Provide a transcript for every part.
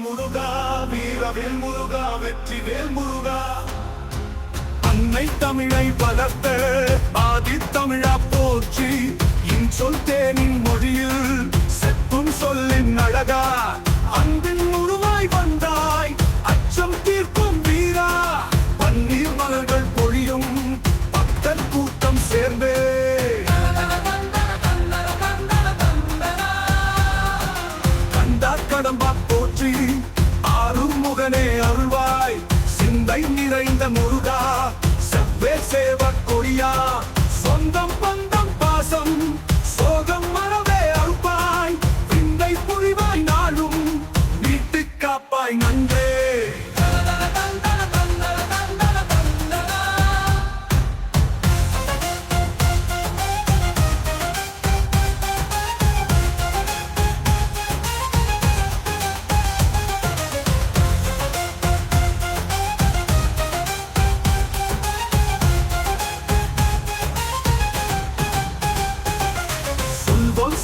முருகா வீரவேல் முருகா வெற்றிவேல் முருகா. அன்னை தமிழை வளர்த்த ஆதி தமிழா போற்றி இன்சொல் தேனின் மொழியில் செப்பும் சொல்லின் அழகா. அன்பின் உருவாய் வந்தாய் அச்சம் தீர்க்கும் வீரா. பன்னீர் மலர்கள் பொழியும் பக்தர் கூட்டம் சேர்ந்தே கடம்பா போற்றி ஆறும் முகனே அருள்வாய். சிந்தை நிறைந்த முருகா செவ்வே சேவ கொடியா. சொந்தம் பந்தம் பாசம் சோகம் மறவே அறுப்பாய். விந்தை புரிவாய் நாளும் வீட்டு காப்பாய் நன்றே.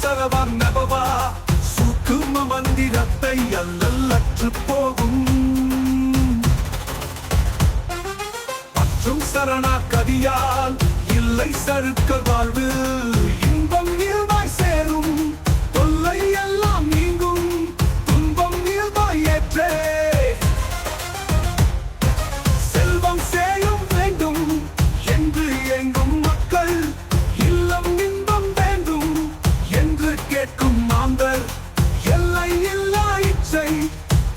சரவம் நபவா சுக்கும மந்திரத்தை அல்லல்லற்று போகும். மற்றும் சரணா கதியால் இல்லை சருக்க வாழ்வு. இன்பம் நீர்வாய் சேரும் தொல்லை எல்லாம் நீங்கும். துன்பம் நீர்வாய் ஏற்றே செல்வம் சேயும் வேண்டும் என்று எங்கும் மக்கள். இல்லம் இன்பம் வேண்டும் என்று கேட்கும் மாந்தர். எல்லை இல்லா இச்சை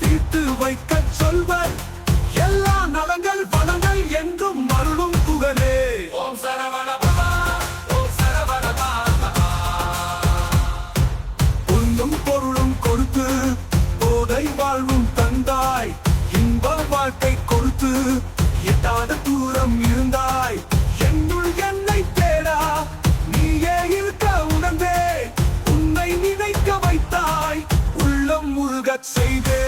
தீர்த்து வைக்க சொல்வர். எல்லா நலங்கள் வளங்கள் என்றும் மருளும் புகழே. ஓம் சரவண பவா ஓம் சரவண பவா. பொன்னும் பொருளும் கொடுத்து போதை வாழ்வும் தந்தாய். இன்ப வாழ்க்கை கொடுத்து எட்டாத தூரம் இருந்தாய். என்னுள் என்னை தேடா நீயே இருக்க உணர்ந்தே. உன்னை நினைக்க வைத்தாய் உள்ளம் முருகச் செய்தே.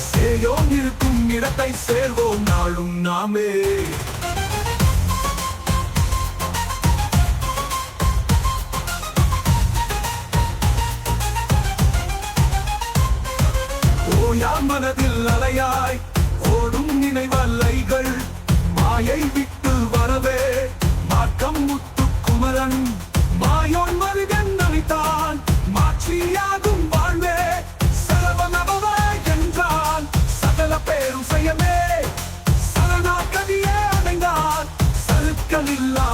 சேயோன் இருக்கும் இடத்தை சேர்வோம் நாளும் நாமே. ஓயா மனதில் அலையாய் ஓடும் நினைவல்லைகள். மாயை விட்டு வரவே மாற்றம் முத்து குமரன். மாயோன் மருகன் நினைத்தான் மாற்றியாகும் வாழ்வே. சரவணபவ என்றான் சகல பேரும் செய்யமே. சரணாகதியே அடைந்தான் சருக்கள் இல்லா